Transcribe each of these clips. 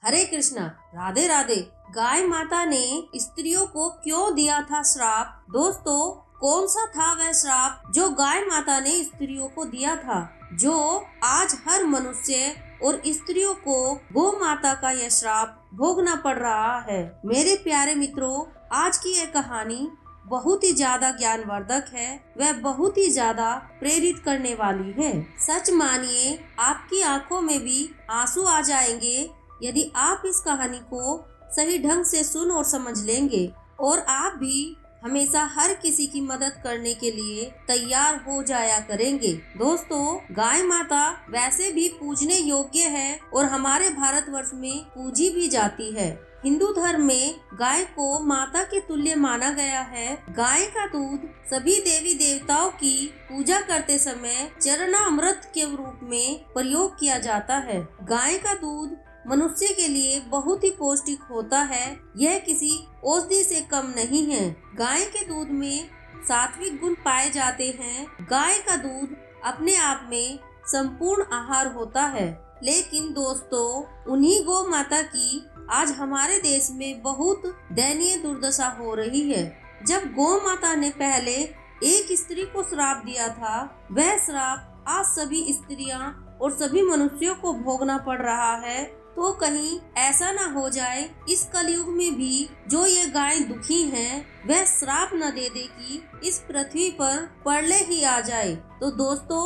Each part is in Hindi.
हरे कृष्णा, राधे राधे। गाय माता ने स्त्रियों को क्यों दिया था श्राप? दोस्तों, कौन सा था वह श्राप जो गाय माता ने स्त्रियों को दिया था, जो आज हर मनुष्य और स्त्रियों को गौ माता का यह श्राप भोगना पड़ रहा है। मेरे प्यारे मित्रों, आज की यह कहानी बहुत ही ज्यादा ज्ञानवर्धक है, वह बहुत ही ज्यादा प्रेरित करने वाली है। सच मानिए, आपकी आंखों में भी आंसू आ जाएंगे यदि आप इस कहानी को सही ढंग से सुन और समझ लेंगे, और आप भी हमेशा हर किसी की मदद करने के लिए तैयार हो जाया करेंगे। दोस्तों, गाय माता वैसे भी पूजने योग्य है और हमारे भारतवर्ष में पूजी भी जाती है। हिंदू धर्म में गाय को माता के तुल्य माना गया है। गाय का दूध सभी देवी देवताओं की पूजा करते समय चरणामृत के रूप में प्रयोग किया जाता है। गाय का दूध मनुष्य के लिए बहुत ही पौष्टिक होता है, यह किसी औषधि से कम नहीं है। गाय के दूध में सात्विक गुण पाए जाते हैं। गाय का दूध अपने आप में संपूर्ण आहार होता है। लेकिन दोस्तों, उन्हीं गौ माता की आज हमारे देश में बहुत दयनीय दुर्दशा हो रही है। जब गौ माता ने पहले एक स्त्री को श्राप दिया था, वह श्राप आज सभी स्त्रियां और सभी मनुष्यों को भोगना पड़ रहा है। तो कहीं ऐसा ना हो जाए इस कलयुग में भी जो ये गाय दुखी हैं, वह श्राप न दे दे कि इस पृथ्वी पर प्रलय ही आ जाए। तो दोस्तों,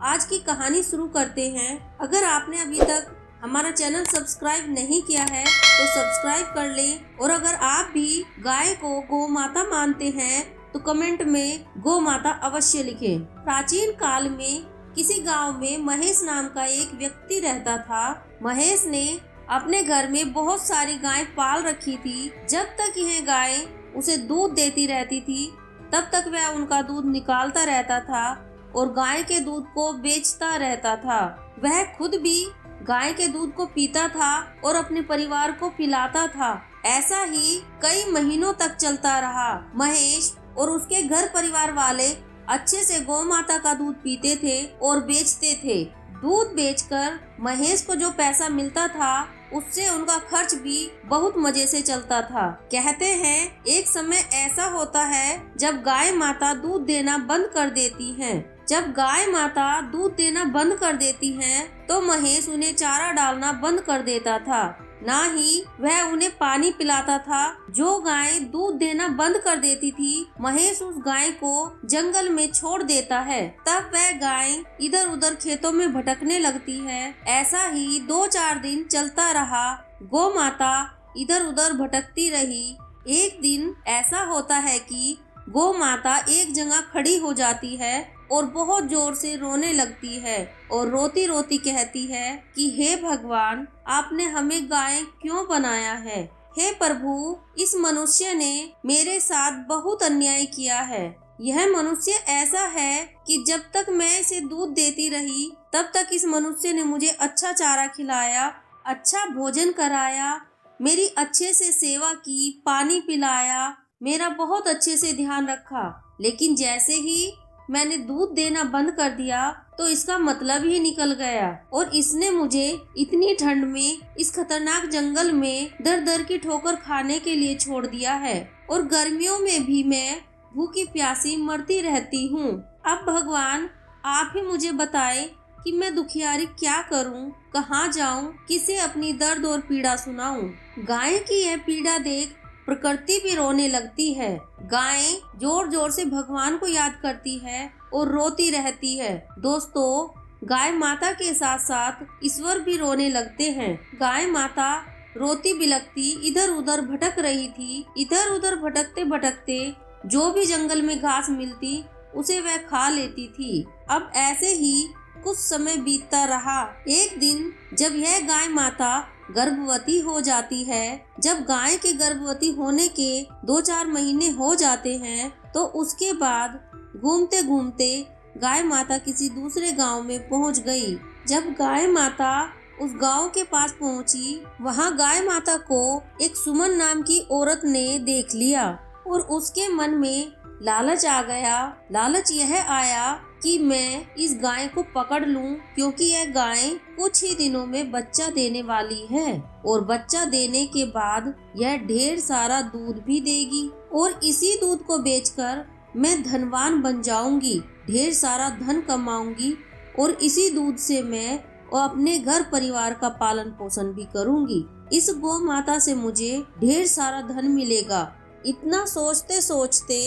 आज की कहानी शुरू करते हैं। अगर आपने अभी तक हमारा चैनल सब्सक्राइब नहीं किया है तो सब्सक्राइब कर लें, और अगर आप भी गाय को गौ माता मानते हैं तो कमेंट में गौ माता अवश्य लिखें। प्राचीन काल में किसी गांव में महेश नाम का एक व्यक्ति रहता था। महेश ने अपने घर में बहुत सारी गाय पाल रखी थी। जब तक यह गाय उसे दूध देती रहती थी, तब तक वह उनका दूध निकालता रहता था और गाय के दूध को बेचता रहता था। वह खुद भी गाय के दूध को पीता था और अपने परिवार को पिलाता था। ऐसा ही कई महीनों तक चलता रहा। महेश और उसके घर परिवार वाले अच्छे से गौ माता का दूध पीते थे और बेचते थे। दूध बेचकर महेश को जो पैसा मिलता था, उससे उनका खर्च भी बहुत मजे से चलता था। कहते हैं एक समय ऐसा होता है जब गाय माता दूध देना बंद कर देती हैं। जब गाय माता दूध देना बंद कर देती हैं, तो महेश उन्हें चारा डालना बंद कर देता था, ना ही वह उन्हें पानी पिलाता था। जो गाय दूध देना बंद कर देती थी, महेश उस गाय को जंगल में छोड़ देता है। तब वह गाय इधर उधर खेतों में भटकने लगती है। ऐसा ही 2-4 दिन चलता रहा। गौ माता इधर उधर भटकती रही। एक दिन ऐसा होता है कि गौ माता एक जगह खड़ी हो जाती है और बहुत जोर से रोने लगती है और रोती रोती कहती है कि हे भगवान, आपने हमें गाय क्यों बनाया है? हे प्रभु, इस मनुष्य ने मेरे साथ बहुत अन्याय किया है। यह मनुष्य ऐसा है कि जब तक मैं इसे दूध देती रही, तब तक इस मनुष्य ने मुझे अच्छा चारा खिलाया, अच्छा भोजन कराया, मेरी अच्छे से सेवा की, पानी पिलाया, मेरा बहुत अच्छे से ध्यान रखा। लेकिन जैसे ही मैंने दूध देना बंद कर दिया, तो इसका मतलब ही निकल गया और इसने मुझे इतनी ठंड में इस खतरनाक जंगल में दर दर की ठोकर खाने के लिए छोड़ दिया है, और गर्मियों में भी मैं भूखी प्यासी मरती रहती हूँ। अब भगवान, आप ही मुझे बताए कि मैं दुखियारी क्या करूँ, कहाँ जाऊँ, किसे अपनी दर्द और पीड़ा सुनाऊँ। गाय की यह पीड़ा देख प्रकृति भी रोने लगती है। गाय जोर जोर से भगवान को याद करती है और रोती रहती है। दोस्तों, गाय माता के साथ साथ ईश्वर भी रोने लगते हैं। गाय माता रोती बिलखती इधर उधर भटक रही थी। इधर उधर भटकते भटकते जो भी जंगल में घास मिलती, उसे वह खा लेती थी। अब ऐसे ही कुछ समय बीतता रहा। एक दिन जब यह गाय माता गर्भवती हो जाती है, जब गाय के गर्भवती होने के 2-4 महीने हो जाते हैं, तो उसके बाद घूमते घूमते गाय माता किसी दूसरे गांव में पहुंच गई। जब गाय माता उस गांव के पास पहुंची, वहां गाय माता को एक सुमन नाम की औरत ने देख लिया और उसके मन में लालच आ गया। लालच यह आया कि मैं इस गाय को पकड़ लूं, क्योंकि यह गाय कुछ ही दिनों में बच्चा देने वाली है और बच्चा देने के बाद यह ढेर सारा दूध भी देगी और इसी दूध को बेचकर मैं धनवान बन जाऊंगी, ढेर सारा धन कमाऊंगी और इसी दूध से मैं अपने घर परिवार का पालन पोषण भी करूंगी। इस गौ माता से मुझे ढेर सारा धन मिलेगा। इतना सोचते सोचते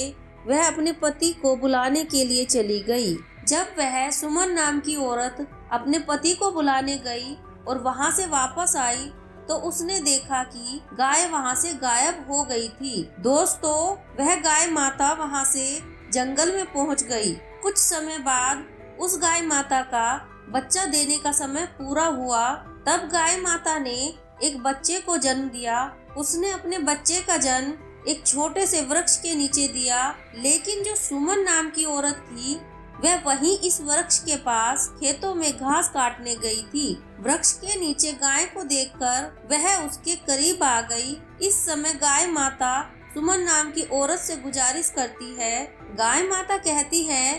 वह अपने पति को बुलाने के लिए चली गई। जब वह सुमन नाम की औरत अपने पति को बुलाने गई और वहां से वापस आई तो उसने देखा कि गाय वहां से गायब हो गई थी। दोस्तों, वह गाय माता वहां से जंगल में पहुंच गई। कुछ समय बाद उस गाय माता का बच्चा देने का समय पूरा हुआ। तब गाय माता ने एक बच्चे को जन्म दिया। उसने अपने बच्चे का जन्म एक छोटे से वृक्ष के नीचे दिया, लेकिन जो सुमन नाम की औरत थी वह वहीं इस वृक्ष के पास खेतों में घास काटने गई थी। वृक्ष के नीचे गाय को देखकर वह उसके करीब आ गई। इस समय गाय माता सुमन नाम की औरत से गुजारिश करती है। गाय माता कहती है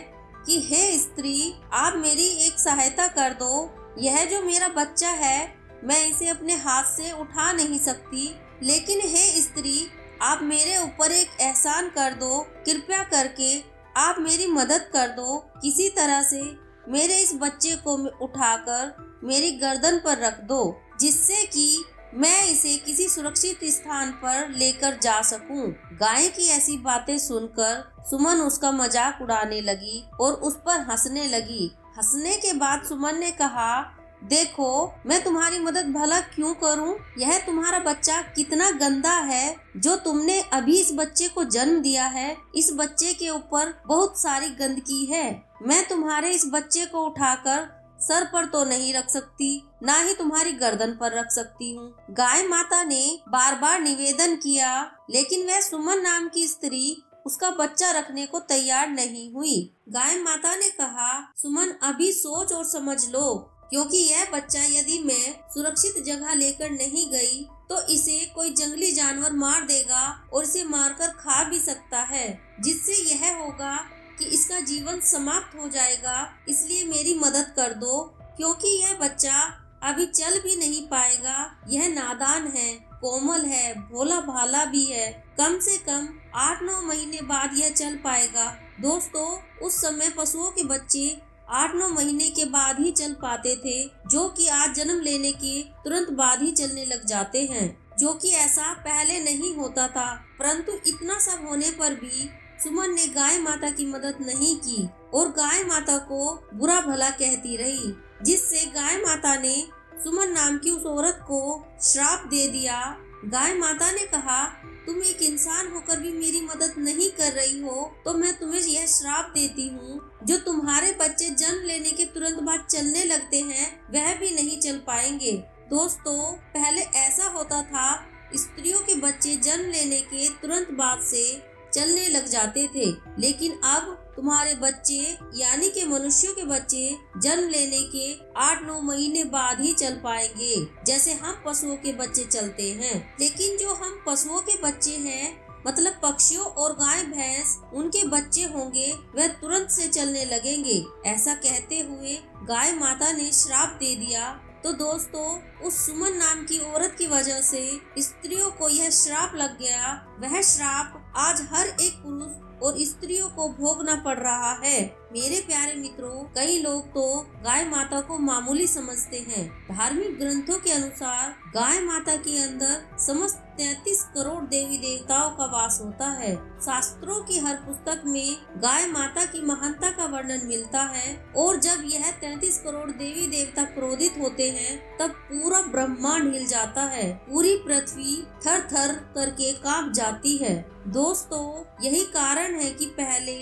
कि हे स्त्री, आप मेरी एक सहायता कर दो। यह जो मेरा बच्चा है मैं इसे अपने हाथ से उठा नहीं सकती, लेकिन हे स्त्री, आप मेरे ऊपर एक एहसान कर दो। कृपया करके आप मेरी मदद कर दो। किसी तरह से मेरे इस बच्चे को उठाकर मेरी गर्दन पर रख दो, जिससे कि मैं इसे किसी सुरक्षित स्थान पर लेकर जा सकूं। गाय की ऐसी बातें सुनकर सुमन उसका मजाक उड़ाने लगी और उस पर हंसने लगी। हंसने के बाद सुमन ने कहा, देखो, मैं तुम्हारी मदद भला क्यों करूं? यह तुम्हारा बच्चा कितना गंदा है जो तुमने अभी इस बच्चे को जन्म दिया है। इस बच्चे के ऊपर बहुत सारी गंदगी है। मैं तुम्हारे इस बच्चे को उठाकर सर पर तो नहीं रख सकती, ना ही तुम्हारी गर्दन पर रख सकती हूँ। गाय माता ने बार बार निवेदन किया, लेकिन वह सुमन नाम की स्त्री उसका बच्चा रखने को तैयार नहीं हुई। गाय माता ने कहा, सुमन, अभी सोच और समझ लो, क्योंकि यह बच्चा यदि मैं सुरक्षित जगह लेकर नहीं गई तो इसे कोई जंगली जानवर मार देगा और इसे मारकर खा भी सकता है, जिससे यह होगा कि इसका जीवन समाप्त हो जाएगा। इसलिए मेरी मदद कर दो, क्योंकि यह बच्चा अभी चल भी नहीं पाएगा। यह नादान है, कोमल है, भोला भाला भी है। कम से कम 8-9 महीने बाद यह चल पाएगा। दोस्तों, उस समय पशुओं के बच्चे 8-9 महीने के बाद ही चल पाते थे, जो कि आज जन्म लेने के तुरंत बाद ही चलने लग जाते हैं, जो कि ऐसा पहले नहीं होता था। परंतु इतना सब होने पर भी सुमन ने गाय माता की मदद नहीं की और गाय माता को बुरा भला कहती रही, जिससे गाय माता ने सुमन नाम की उस औरत को श्राप दे दिया। गाय माता ने कहा, तुम एक इंसान होकर भी मेरी मदद नहीं कर रही हो, तो मैं तुम्हें यह श्राप देती हूँ, जो तुम्हारे बच्चे जन्म लेने के तुरंत बाद चलने लगते हैं वह भी नहीं चल पाएंगे। दोस्तों, पहले ऐसा होता था, स्त्रियों के बच्चे जन्म लेने के तुरंत बाद से चलने लग जाते थे, लेकिन अब तुम्हारे बच्चे यानी कि मनुष्यों के बच्चे जन्म लेने के 8-9 महीने बाद ही चल पाएंगे, जैसे हम पशुओं के बच्चे चलते हैं। लेकिन जो हम पशुओं के बच्चे हैं, मतलब पक्षियों और गाय भैंस, उनके बच्चे होंगे वह तुरंत से चलने लगेंगे। ऐसा कहते हुए गाय माता ने श्राप दे दिया। तो दोस्तों, उस सुमन नाम की औरत की वजह से स्त्रियों को यह श्राप लग गया। वह श्राप आज हर एक पुरुष और स्त्रियों को भोगना पड़ रहा है। मेरे प्यारे मित्रों, कई लोग तो गाय माता को मामूली समझते हैं। धार्मिक ग्रंथों के अनुसार गाय माता के अंदर समस्त 33 करोड़ देवी देवताओं का वास होता है। शास्त्रों की हर पुस्तक में गाय माता की महानता का वर्णन मिलता है और जब यह 33 करोड़ देवी देवता क्रोधित होते हैं तब पूरा ब्रह्मांड हिल जाता है, पूरी पृथ्वी थर थर करके कांप जाती है। दोस्तों, यही कारण है कि पहले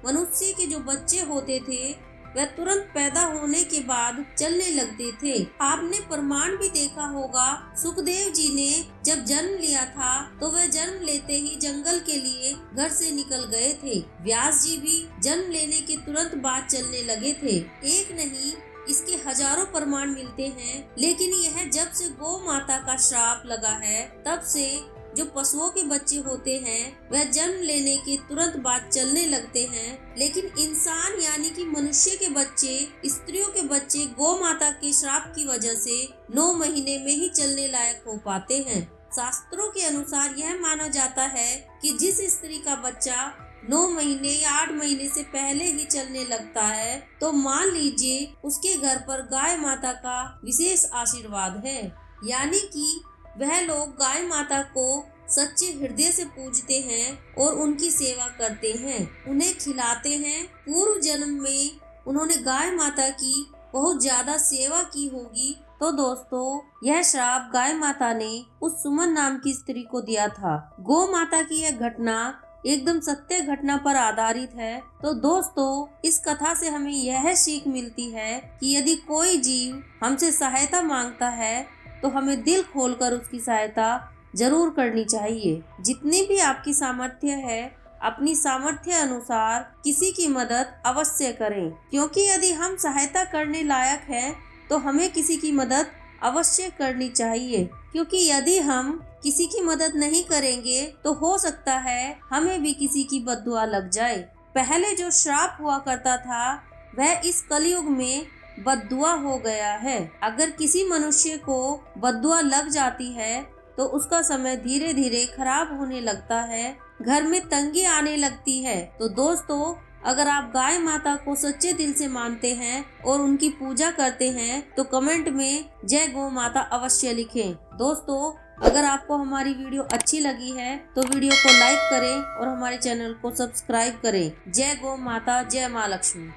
मनुष्य के जो बच्चे होते थे वह तुरंत पैदा होने के बाद चलने लगते थे। आपने प्रमाण भी देखा होगा, सुखदेव जी ने जब जन्म लिया था तो वह जन्म लेते ही जंगल के लिए घर से निकल गए थे। व्यास जी भी जन्म लेने के तुरंत बाद चलने लगे थे। एक नहीं, इसके हजारों प्रमाण मिलते हैं। लेकिन यह जब से गौ माता का श्राप लगा है तब से जो पशुओं के बच्चे होते हैं वह जन्म लेने के तुरंत बाद चलने लगते हैं, लेकिन इंसान यानी कि मनुष्य के बच्चे, स्त्रियों के बच्चे गौ माता के श्राप की वजह से 9 महीने में ही चलने लायक हो पाते हैं। शास्त्रों के अनुसार यह माना जाता है कि जिस स्त्री का बच्चा 9 महीने या 8 महीने से पहले ही चलने लगता है तो मान लीजिए उसके घर पर गाय माता का विशेष आशीर्वाद है, यानी कि वह लोग गाय माता को सच्चे हृदय से पूजते हैं और उनकी सेवा करते हैं, उन्हें खिलाते हैं। पूर्व जन्म में उन्होंने गाय माता की बहुत ज्यादा सेवा की होगी। तो दोस्तों, यह श्राप गाय माता ने उस सुमन नाम की स्त्री को दिया था। गौ माता की यह घटना एकदम सत्य घटना पर आधारित है। तो दोस्तों, इस कथा से हमें यह सीख मिलती है कि यदि कोई जीव हमसे सहायता मांगता है तो हमें दिल खोलकर उसकी सहायता जरूर करनी चाहिए। जितनी भी आपकी सामर्थ्य है, अपनी सामर्थ्य अनुसार किसी की मदद अवश्य करें, क्योंकि यदि हम सहायता करने लायक हैं तो हमें किसी की मदद अवश्य करनी चाहिए, क्योंकि यदि हम किसी की मदद नहीं करेंगे तो हो सकता है हमें भी किसी की बद्दुआ लग जाए। पहले जो श्राप हुआ करता था वह इस कलयुग में बद्दुआ हो गया है। अगर किसी मनुष्य को बद्दुआ लग जाती है तो उसका समय धीरे धीरे खराब होने लगता है, घर में तंगी आने लगती है। तो दोस्तों, अगर आप गाय माता को सच्चे दिल से मानते हैं और उनकी पूजा करते हैं तो कमेंट में जय गौ माता अवश्य लिखें। दोस्तों, अगर आपको हमारी वीडियो अच्छी लगी है तो वीडियो को लाइक करें और हमारे चैनल को सब्सक्राइब करें। जय गौ माता, जय माँ लक्ष्मी।